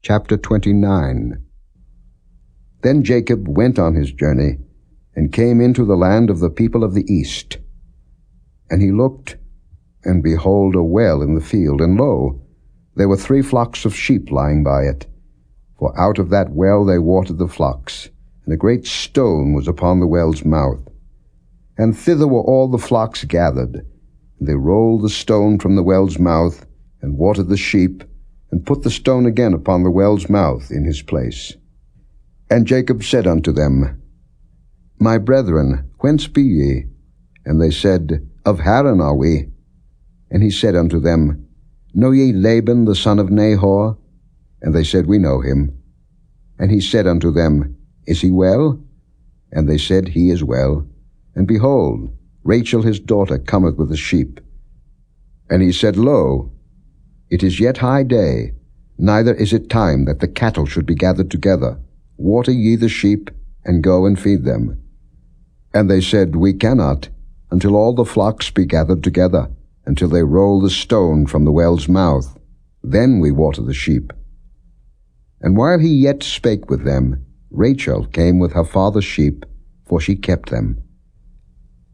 Chapter 29. Then Jacob went on his journey, and came into the land of the people of the east. And he looked, and behold a well in the field, and lo, there were 3 flocks of sheep lying by it. For out of that well they watered the flocks, and a great stone was upon the well's mouth. And thither were all the flocks gathered. And they rolled the stone from the well's mouth, and watered the sheep, and put the stone again upon the well's mouth in his place. And Jacob said unto them, My brethren, whence be ye? And they said, Of Haran are we. And he said unto them, Know ye Laban the son of Nahor? And they said, We know him. And he said unto them, Is he well? And they said, He is well. And behold, Rachel his daughter cometh with the sheep. And he said, Lo, it is yet high day, neither is it time that the cattle should be gathered together. Water ye the sheep, and go and feed them. And they said, We cannot, until all the flocks be gathered together, until they roll the stone from the well's mouth. Then we water the sheep. And while he yet spake with them, Rachel came with her father's sheep, for she kept them.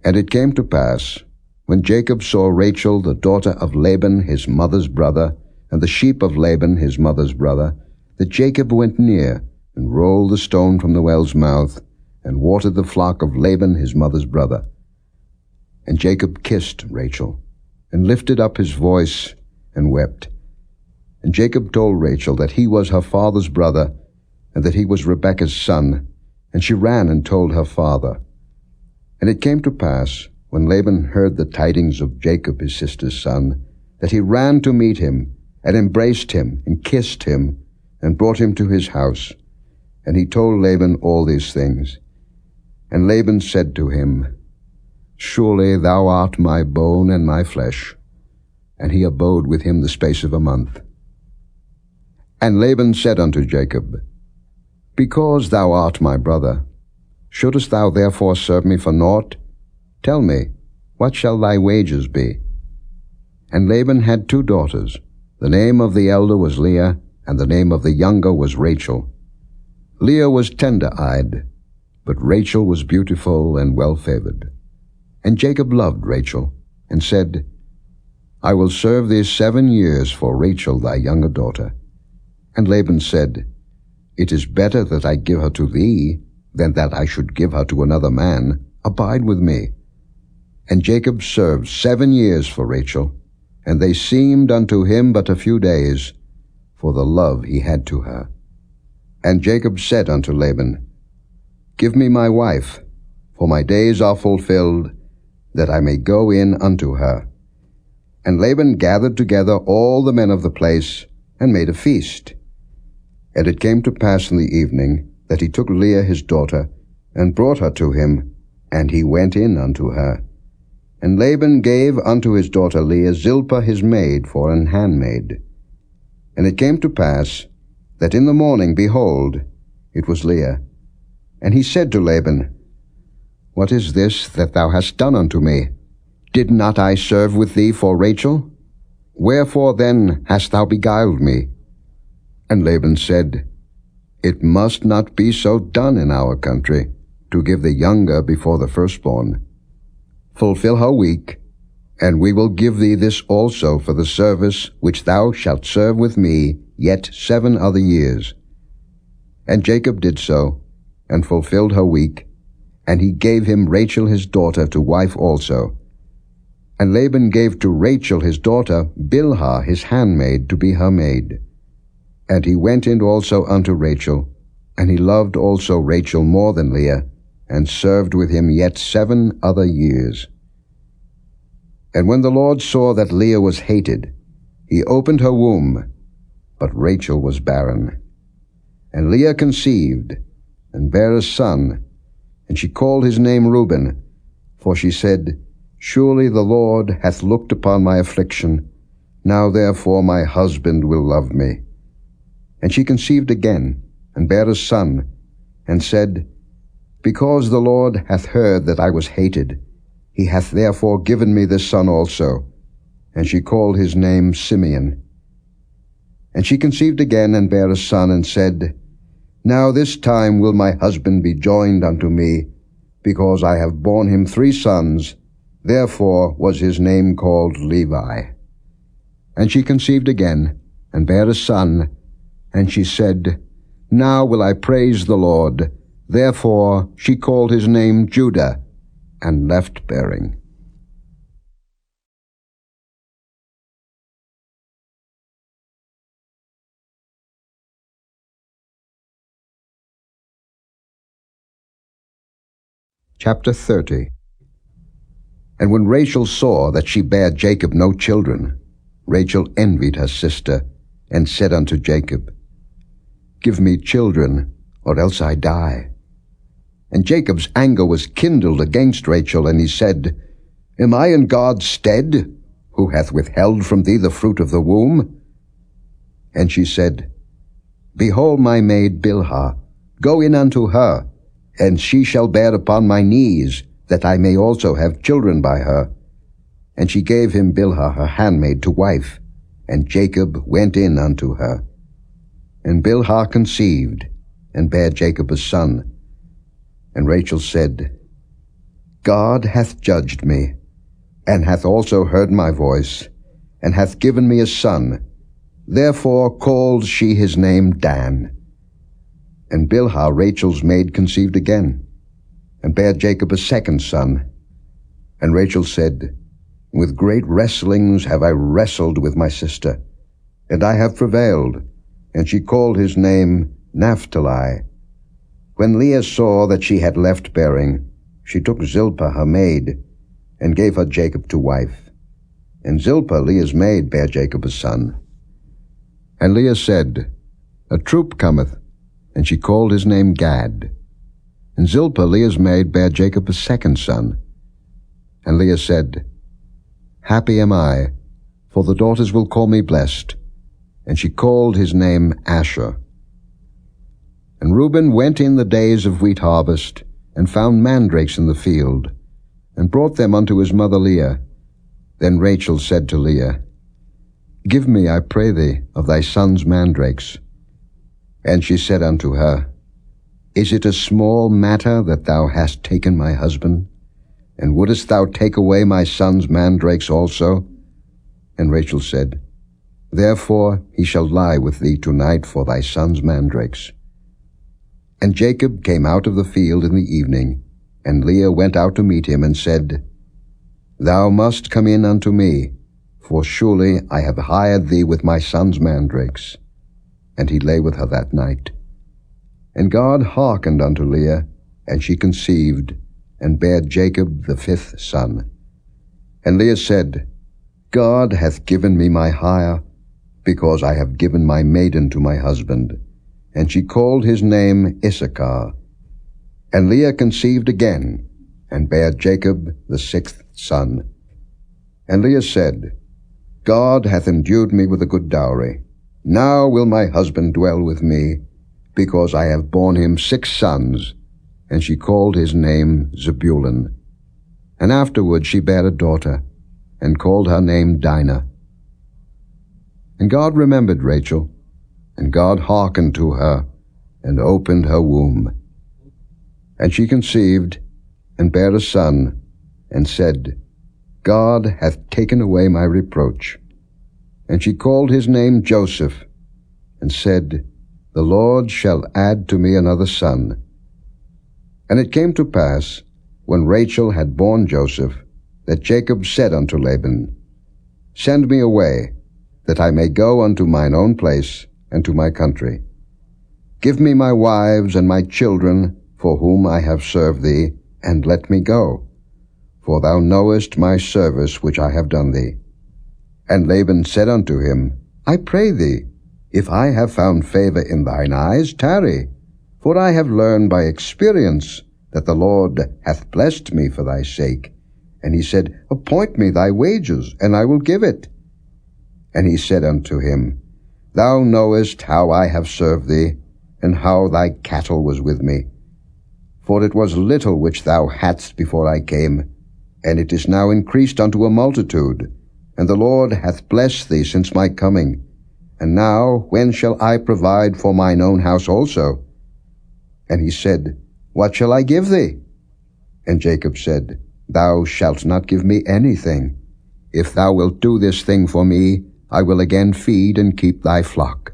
And it came to pass, when Jacob saw Rachel the daughter of Laban his mother's brother, and the sheep of Laban his mother's brother, that Jacob went near, and rolled the stone from the well's mouth, and watered the flock of Laban his mother's brother. And Jacob kissed Rachel, and lifted up his voice, and wept. And Jacob told Rachel that he was her father's brother, and that he was Rebekah's son, and she ran and told her father. And it came to pass, when Laban heard the tidings of Jacob his sister's son, that he ran to meet him, and embraced him, and kissed him, and brought him to his house. And he told Laban all these things. And Laban said to him, Surely thou art my bone and my flesh. And he abode with him the space of a month. And Laban said unto Jacob, Because thou art my brother, shouldest thou therefore serve me for naught? Tell me, what shall thy wages be? And Laban had 2 daughters. The name of the elder was Leah, and the name of the younger was Rachel. Leah was tender-eyed, but Rachel was beautiful and well-favored. And Jacob loved Rachel, and said, I will serve thee 7 years for Rachel thy younger daughter. And Laban said, It is better that I give her to thee, than that I should give her to another man. Abide with me. And Jacob served 7 years for Rachel, and they seemed unto him but a few days, for the love he had to her. And Jacob said unto Laban, Give me my wife, for my days are fulfilled, that I may go in unto her. And Laban gathered together all the men of the place, and made a feast. And it came to pass in the evening, that he took Leah his daughter, and brought her to him, and he went in unto her. And Laban gave unto his daughter Leah Zilpah his maid for an handmaid. And it came to pass, that in the morning, behold, it was Leah. And he said to Laban, What is this that thou hast done unto me? Did not I serve with thee for Rachel? Wherefore then hast thou beguiled me? And Laban said, It must not be so done in our country, to give the younger before the firstborn. Fulfill her week, and we will give thee this also for the service which thou shalt serve with me yet 7 other years. And Jacob did so, and fulfilled her week, and he gave him Rachel his daughter to wife also. And Laban gave to Rachel his daughter Bilhah his handmaid to be her maid. And he went in also unto Rachel, and he loved also Rachel more than Leah, and served with him yet 7 other years. And when the Lord saw that Leah was hated, he opened her womb, but Rachel was barren. And Leah conceived, and bare a son, and she called his name Reuben, for she said, Surely the Lord hath looked upon my affliction, now therefore my husband will love me. And she conceived again, and bare a son, and said, Because the Lord hath heard that I was hated, he hath therefore given me this son also. And she called his name Simeon. And she conceived again, and bare a son, and said, Now this time will my husband be joined unto me, because I have borne him 3 sons. Therefore was his name called Levi. And she conceived again, and bare a son, and she said, Now will I praise the Lord. Therefore she called his name Judah, and left bearing. Chapter 30. And when Rachel saw that she bare Jacob no children, Rachel envied her sister, and said unto Jacob, Give me children, or else I die. And Jacob's anger was kindled against Rachel, and he said, Am I in God's stead, who hath withheld from thee the fruit of the womb? And she said, Behold my maid Bilhah, go in unto her, and she shall bear upon my knees, that I may also have children by her. And she gave him Bilhah her handmaid to wife, and Jacob went in unto her. And Bilhah conceived, and bare Jacob a son. And Rachel said, God hath judged me, and hath also heard my voice, and hath given me a son. Therefore called she his name Dan. And Bilhah Rachel's maid conceived again, and bare Jacob a second son. And Rachel said, With great wrestlings have I wrestled with my sister, and I have prevailed. And she called his name Naphtali. When Leah saw that she had left bearing, she took Zilpah her maid, and gave her Jacob to wife. And Zilpah Leah's maid bare Jacob a son. And Leah said, A troop cometh, and she called his name Gad. And Zilpah Leah's maid bare Jacob a second son. And Leah said, Happy am I, for the daughters will call me blessed. And she called his name Asher. And Reuben went in the days of wheat harvest, and found mandrakes in the field, and brought them unto his mother Leah. Then Rachel said to Leah, Give me, I pray thee, of thy son's mandrakes. And she said unto her, Is it a small matter that thou hast taken my husband? And wouldest thou take away my son's mandrakes also? And Rachel said, Therefore he shall lie with thee tonight for thy son's mandrakes. And Jacob came out of the field in the evening, and Leah went out to meet him, and said, Thou must come in unto me, for surely I have hired thee with my son's mandrakes. And he lay with her that night. And God hearkened unto Leah, and she conceived, and bare Jacob the 5th son. And Leah said, God hath given me my hire, because I have given my maiden to my husband. And she called his name Issachar. And Leah conceived again, and bare Jacob the 6th son. And Leah said, God hath endued me with a good dowry. Now will my husband dwell with me, because I have borne him 6 sons. And she called his name Zebulun. And afterward she bare a daughter, and called her name Dinah. And God remembered Rachel, and God hearkened to her, and opened her womb. And she conceived, and bare a son, and said, God hath taken away my reproach. And she called his name Joseph, and said, The Lord shall add to me another son. And it came to pass, when Rachel had borne Joseph, that Jacob said unto Laban, Send me away, that I may go unto mine own place, and to my country. Give me my wives and my children, for whom I have served thee, and let me go. For thou knowest my service which I have done thee. And Laban said unto him, I pray thee, if I have found favor in thine eyes, tarry. For I have learned by experience that the Lord hath blessed me for thy sake. And he said, Appoint me thy wages, and I will give it. And he said unto him, Thou knowest how I have served thee, and how thy cattle was with me. For it was little which thou hadst before I came, and it is now increased unto a multitude. And the Lord hath blessed thee since my coming. And now when shall I provide for mine own house also? And he said, What shall I give thee? And Jacob said, Thou shalt not give me anything. If thou wilt do this thing for me, I will again feed and keep thy flock.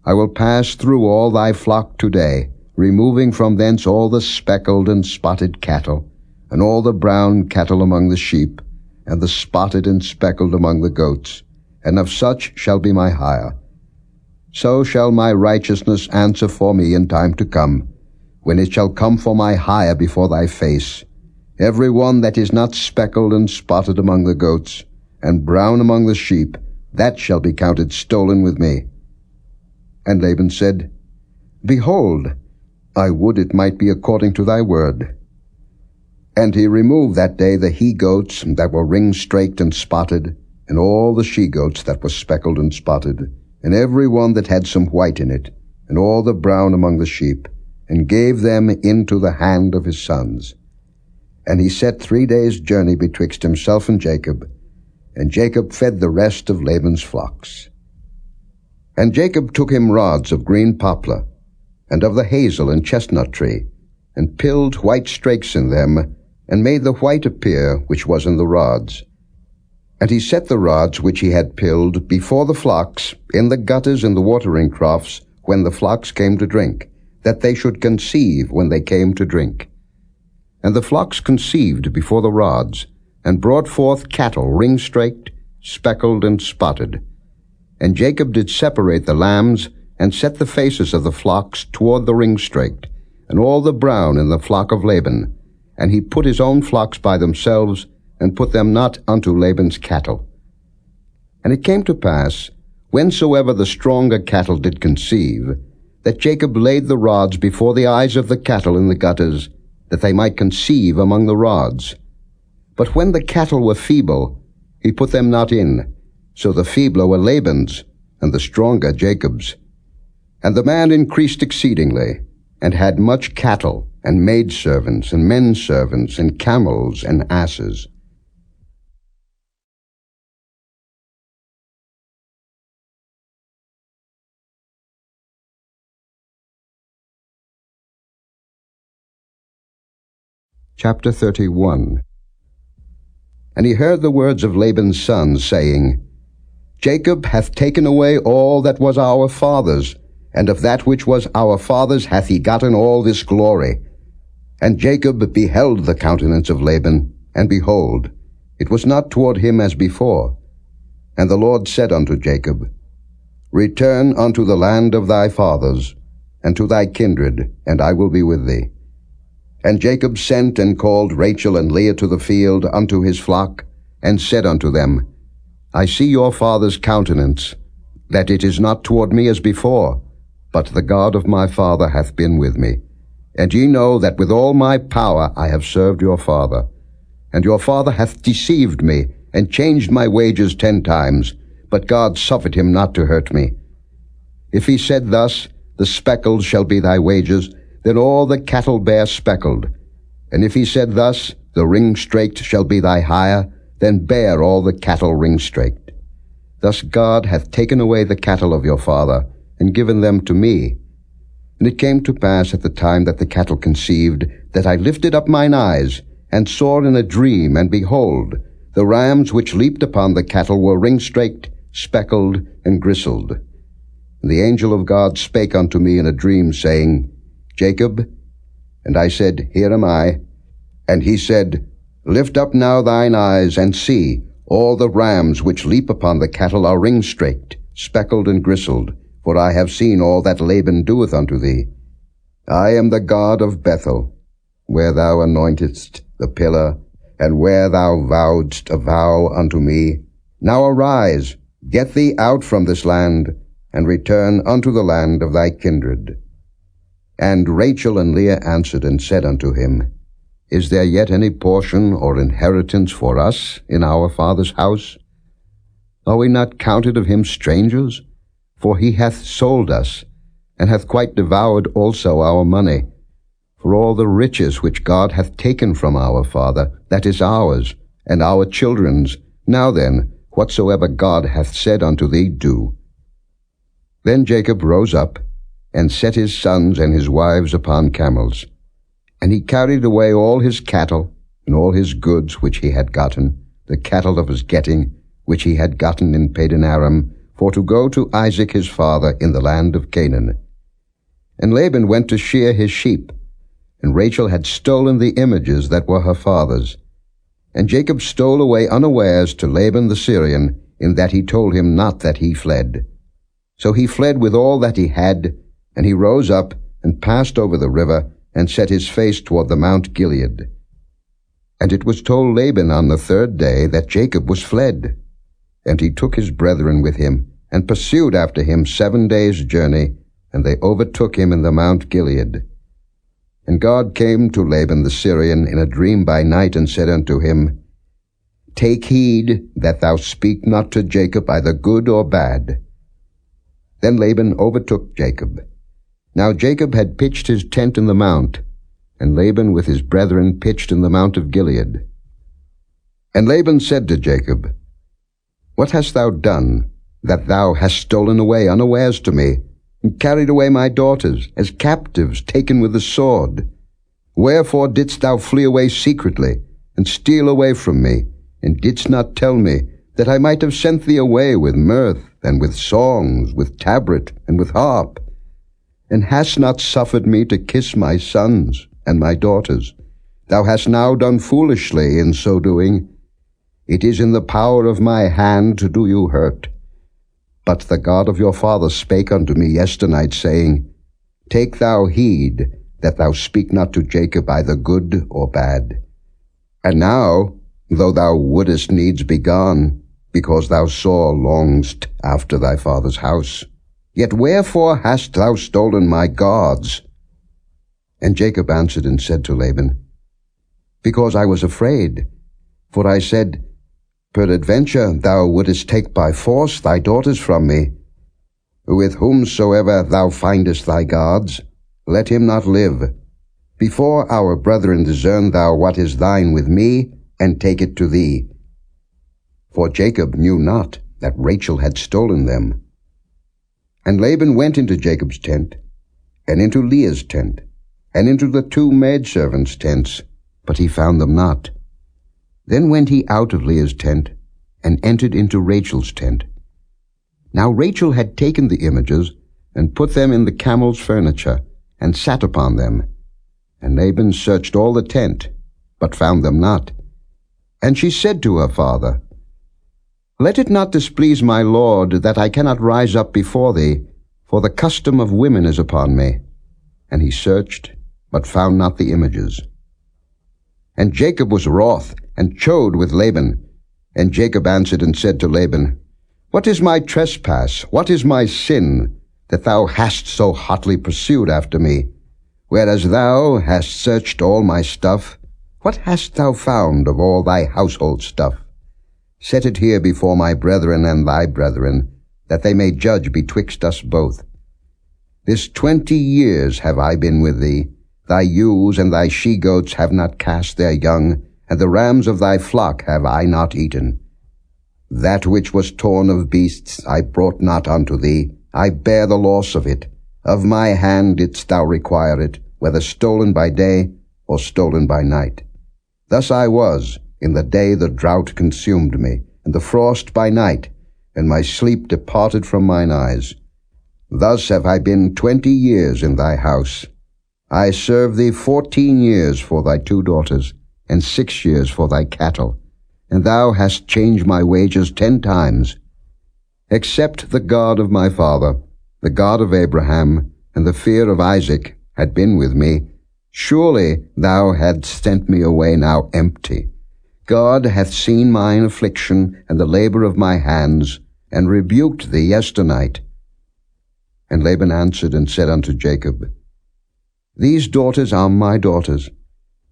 I will pass through all thy flock today, removing from thence all the speckled and spotted cattle, and all the brown cattle among the sheep, and the spotted and speckled among the goats, and of such shall be my hire. So shall my righteousness answer for me in time to come, when it shall come for my hire before thy face. Every one that is not speckled and spotted among the goats, and brown among the sheep, that shall be counted stolen with me. And Laban said, Behold, I would it might be according to thy word. And he removed that day the he-goats that were ring-straked and spotted, and all the she-goats that were speckled and spotted, and every one that had some white in it, and all the brown among the sheep, and gave them into the hand of his sons. And he set 3 days' journey betwixt himself and Jacob fed the rest of Laban's flocks. And Jacob took him rods of green poplar, and of the hazel and chestnut tree, and pilled white strakes in them, and made the white appear which was in the rods. And he set the rods which he had pilled before the flocks in the gutters and the watering troughs when the flocks came to drink, that they should conceive when they came to drink. And the flocks conceived before the rods, and brought forth cattle ring-straked, speckled, and spotted. And Jacob did separate the lambs, and set the faces of the flocks toward the ring-straked, and all the brown in the flock of Laban. And he put his own flocks by themselves, and put them not unto Laban's cattle. And it came to pass, whensoever the stronger cattle did conceive, that Jacob laid the rods before the eyes of the cattle in the gutters, that they might conceive among the rods. But when the cattle were feeble, he put them not in, so the feebler were Laban's, and the stronger Jacob's. And the man increased exceedingly, and had much cattle, and maidservants, and menservants, and camels, and asses. Chapter 31. And he heard the words of Laban's sons, saying, Jacob hath taken away all that was our father's, and of that which was our father's hath he gotten all this glory. And Jacob beheld the countenance of Laban, and behold, it was not toward him as before. And the Lord said unto Jacob, Return unto the land of thy fathers, and to thy kindred, and I will be with thee. And Jacob sent and called Rachel and Leah to the field unto his flock, and said unto them, I see your father's countenance, that it is not toward me as before, but the God of my father hath been with me. And ye know that with all my power I have served your father. And your father hath deceived me, and changed my wages 10 times, but God suffered him not to hurt me. If he said thus, The speckled shall be thy wages, then all the cattle bear speckled. And if he said thus, The ring-straked shall be thy hire, then bear all the cattle ring-straked. Thus God hath taken away the cattle of your father, and given them to me. And it came to pass at the time that the cattle conceived, that I lifted up mine eyes, and saw in a dream, and behold, the rams which leaped upon the cattle were ring-straked, speckled, and gristled. And the angel of God spake unto me in a dream, saying, Jacob. And I said, Here am I. And he said, Lift up now thine eyes, and see, all the rams which leap upon the cattle are ring-straked, speckled, and gristled, for I have seen all that Laban doeth unto thee. I am the God of Bethel, where thou anointedst the pillar, and where thou vowedst a vow unto me. Now arise, get thee out from this land, and return unto the land of thy kindred. And Rachel and Leah answered and said unto him, Is there yet any portion or inheritance for us in our father's house? Are we not counted of him strangers? For he hath sold us, and hath quite devoured also our money. For all the riches which God hath taken from our father, that is ours, and our children's. Now then, whatsoever God hath said unto thee, do. Then Jacob rose up, and set his sons and his wives upon camels. And he carried away all his cattle, and all his goods which he had gotten, the cattle of his getting, which he had gotten in Padan-aram, for to go to Isaac his father in the land of Canaan. And Laban went to shear his sheep, and Rachel had stolen the images that were her father's. And Jacob stole away unawares to Laban the Syrian, in that he told him not that he fled. So he fled with all that he had, and he rose up, and passed over the river, and set his face toward the Mount Gilead. And it was told Laban on the third day that Jacob was fled. And he took his brethren with him, and pursued after him 7 days' journey, and they overtook him in the Mount Gilead. And God came to Laban the Syrian in a dream by night, and said unto him, Take heed that thou speak not to Jacob either good or bad. Then Laban overtook Jacob. Now Jacob had pitched his tent in the mount, and Laban with his brethren pitched in the Mount of Gilead. And Laban said to Jacob, What hast thou done, that thou hast stolen away unawares to me, and carried away my daughters, as captives taken with the sword? Wherefore didst thou flee away secretly, and steal away from me, and didst not tell me, that I might have sent thee away with mirth, and with songs, with tabret, and with harp? And hast not suffered me to kiss my sons and my daughters? Thou hast now done foolishly in so doing. It is in the power of my hand to do you hurt. But the God of your father spake unto me yesternight, saying, Take thou heed that thou speak not to Jacob either good or bad. And now, though thou wouldest needs be gone, because thou sore longest after thy father's house, yet wherefore hast thou stolen my gods? And Jacob answered and said to Laban, Because I was afraid, for I said, Peradventure thou wouldest take by force thy daughters from me. With whomsoever thou findest thy gods, let him not live. Before our brethren discern thou what is thine with me, and take it to thee. For Jacob knew not that Rachel had stolen them. And Laban went into Jacob's tent, and into Leah's tent, and into the 2 maidservants' tents, but he found them not. Then went he out of Leah's tent, and entered into Rachel's tent. Now Rachel had taken the images, and put them in the camel's furniture, and sat upon them. And Laban searched all the tent, but found them not. And she said to her father, Let it not displease my lord, that I cannot rise up before thee, for the custom of women is upon me. And he searched, but found not the images. And Jacob was wroth, and chode with Laban. And Jacob answered and said to Laban, What is my trespass, what is my sin, that thou hast so hotly pursued after me? Whereas thou hast searched all my stuff, what hast thou found of all thy household stuff? Set it here before my brethren and thy brethren, that they may judge betwixt us both. This 20 years have I been with thee. Thy ewes and thy she-goats have not cast their young, and the rams of thy flock have I not eaten. That which was torn of beasts I brought not unto thee. I bear the loss of it. Of my hand didst thou require it, whether stolen by day or stolen by night. Thus I was, in the day the drought consumed me, and the frost by night, and my sleep departed from mine eyes. Thus have I been 20 years in thy house. I served thee 14 years for thy 2 daughters, and 6 years for thy cattle, and thou hast changed my wages 10 times. Except the God of my father, the God of Abraham, and the fear of Isaac had been with me, surely thou hadst sent me away now empty. God hath seen mine affliction and the labor of my hands, and rebuked thee yesternight. And Laban answered and said unto Jacob, These daughters are my daughters,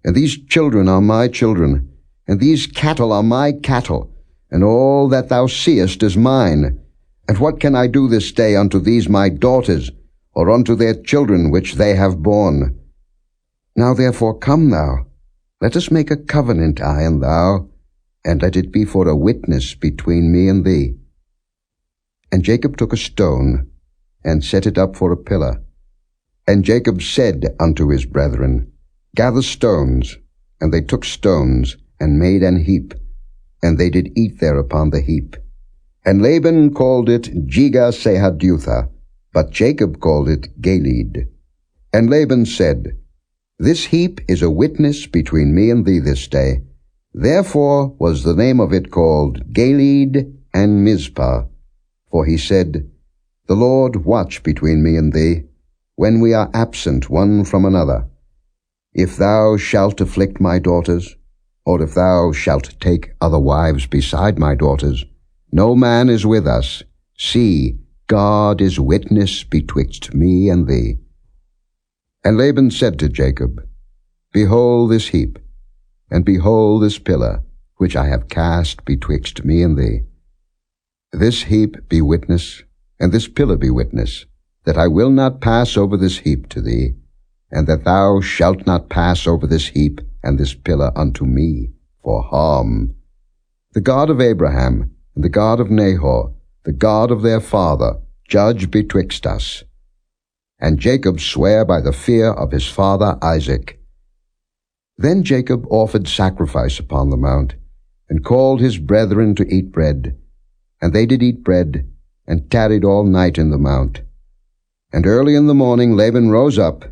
and these children are my children, and these cattle are my cattle, and all that thou seest is mine. And what can I do this day unto these my daughters, or unto their children which they have borne? Now therefore come thou, let us make a covenant, I and thou, and let it be for a witness between me and thee. And Jacob took a stone, and set it up for a pillar. And Jacob said unto his brethren, Gather stones. And they took stones, and made an heap, and they did eat there upon the heap. And Laban called it Jegar-sahadutha, but Jacob called it Galeed. And Laban said, This heap is a witness between me and thee this day. Therefore was the name of it called Galeed and Mizpah. For he said, The Lord watch between me and thee, when we are absent one from another. If thou shalt afflict my daughters, or if thou shalt take other wives beside my daughters, no man is with us. See, God is witness betwixt me and thee. And Laban said to Jacob, Behold this heap, and behold this pillar, which I have cast betwixt me and thee. This heap be witness, and this pillar be witness, that I will not pass over this heap to thee, and that thou shalt not pass over this heap and this pillar unto me for harm. The God of Abraham, and the God of Nahor, the God of their father, judge betwixt us. And Jacob sware by the fear of his father Isaac. Then Jacob offered sacrifice upon the mount, and called his brethren to eat bread. And they did eat bread, and tarried all night in the mount. And early in the morning Laban rose up,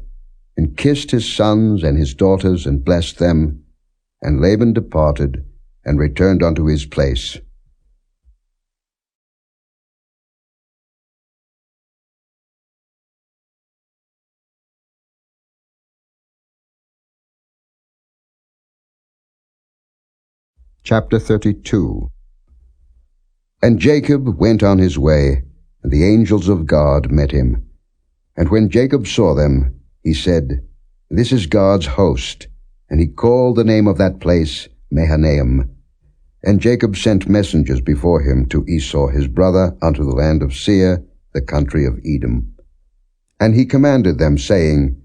and kissed his sons and his daughters, and blessed them. And Laban departed, and returned unto his place. Chapter 32. And Jacob went on his way, and the angels of God met him. And when Jacob saw them, he said, This is God's host. And he called the name of that place Mahanaim. And Jacob sent messengers before him to Esau his brother unto the land of Seir, the country of Edom. And he commanded them, saying,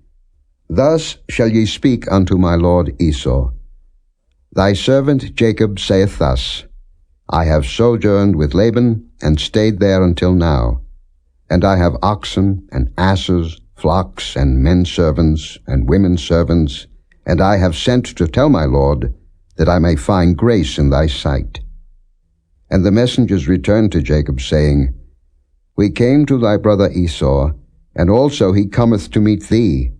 Thus shall ye speak unto my lord Esau. Thy servant Jacob saith thus, I have sojourned with Laban, and stayed there until now. And I have oxen, and asses, flocks, and men servants, and women servants, and I have sent to tell my lord, that I may find grace in thy sight. And the messengers returned to Jacob, saying, We came to thy brother Esau, and also he cometh to meet thee,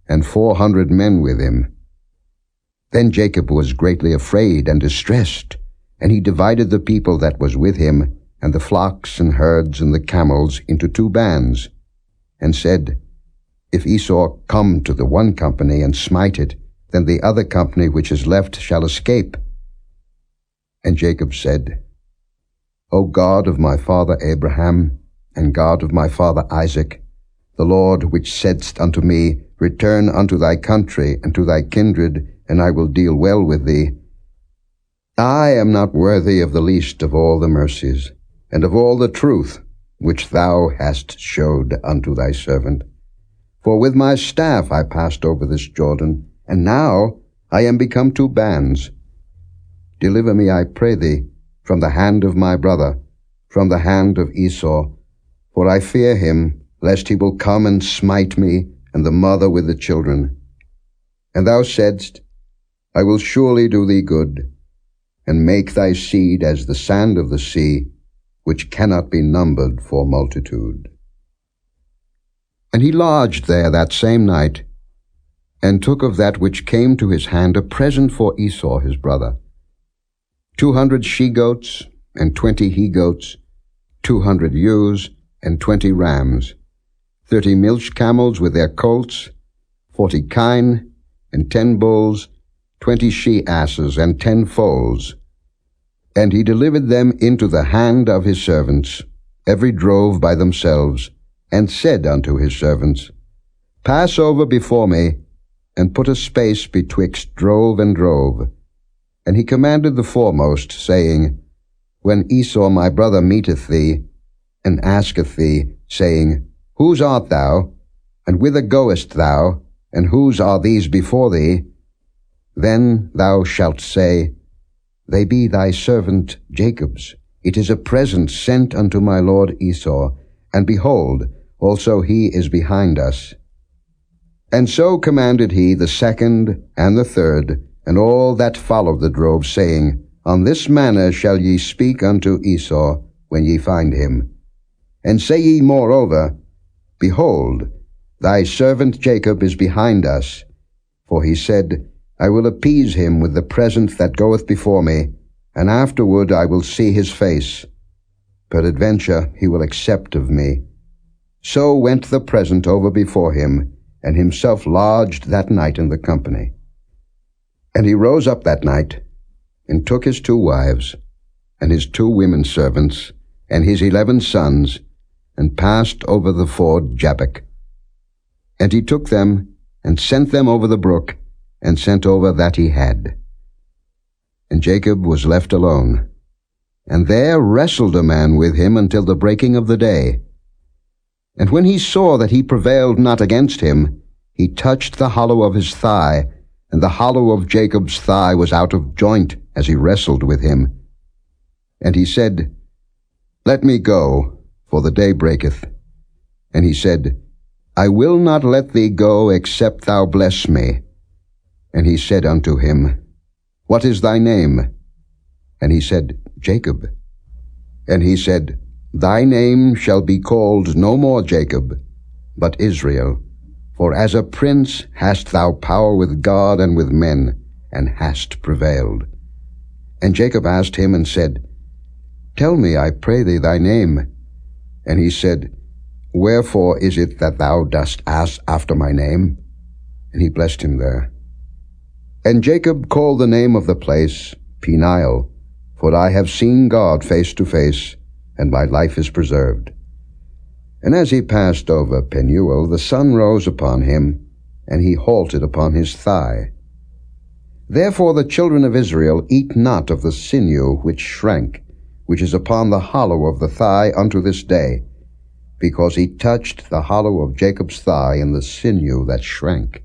and 400 men with him. Then Jacob was greatly afraid and distressed, and he divided the people that was with him, and the flocks and herds and the camels, into 2 bands, and said, If Esau come to the one company and smite it, then the other company which is left shall escape. And Jacob said, O God of my father Abraham, and God of my father Isaac, the Lord which saidst unto me, Return unto thy country and to thy kindred, and I will deal well with thee. I am not worthy of the least of all the mercies, and of all the truth which thou hast showed unto thy servant. For with my staff I passed over this Jordan, and now I am become 2 bands. Deliver me, I pray thee, from the hand of my brother, from the hand of Esau, for I fear him, lest he will come and smite me, and the mother with the children. And thou saidst, I will surely do thee good, and make thy seed as the sand of the sea, which cannot be numbered for multitude. And he lodged there that same night, and took of that which came to his hand a present for Esau his brother, 200 she-goats, and 20 he-goats, 200 ewes, and 20 rams, 30 milch camels with their colts, 40 kine, and 10 bulls, 20 she-asses, and 10 foals. And he delivered them into the hand of his servants, every drove by themselves, and said unto his servants, Pass over before me, and put a space betwixt drove and drove. And he commanded the foremost, saying, When Esau my brother meeteth thee, and asketh thee, saying, Whose art thou? And whither goest thou? And whose are these before thee? Then thou shalt say, They be thy servant Jacob's. It is a present sent unto my lord Esau. And behold, also he is behind us. And so commanded he the second and the third, and all that followed the drove, saying, On this manner shall ye speak unto Esau when ye find him. And say ye moreover, Behold, thy servant Jacob is behind us. For he said, I will appease him with the present that goeth before me, and afterward I will see his face. Peradventure he will accept of me. So went the present over before him, and himself lodged that night in the company. And he rose up that night, and took his 2 wives, and his 2 women servants, and his 11 sons, and passed over the ford Jabbok. And he took them, and sent them over the brook, and sent over that he had. And Jacob was left alone, and there wrestled a man with him until the breaking of the day. And when he saw that he prevailed not against him, he touched the hollow of his thigh, and the hollow of Jacob's thigh was out of joint as he wrestled with him. And he said, Let me go, for the day breaketh. And he said, I will not let thee go, except thou bless me. And he said unto him, What is thy name? And he said, Jacob. And he said, Thy name shall be called no more Jacob, but Israel. For as a prince hast thou power with God and with men, and hast prevailed. And Jacob asked him and said, Tell me, I pray thee, thy name. And he said, Wherefore is it that thou dost ask after my name? And he blessed him there. And Jacob called the name of the place Peniel, for I have seen God face to face, and my life is preserved. And as he passed over Penuel, the sun rose upon him, and he halted upon his thigh. Therefore the children of Israel eat not of the sinew which shrank, which is upon the hollow of the thigh unto this day, because he touched the hollow of Jacob's thigh in the sinew that shrank.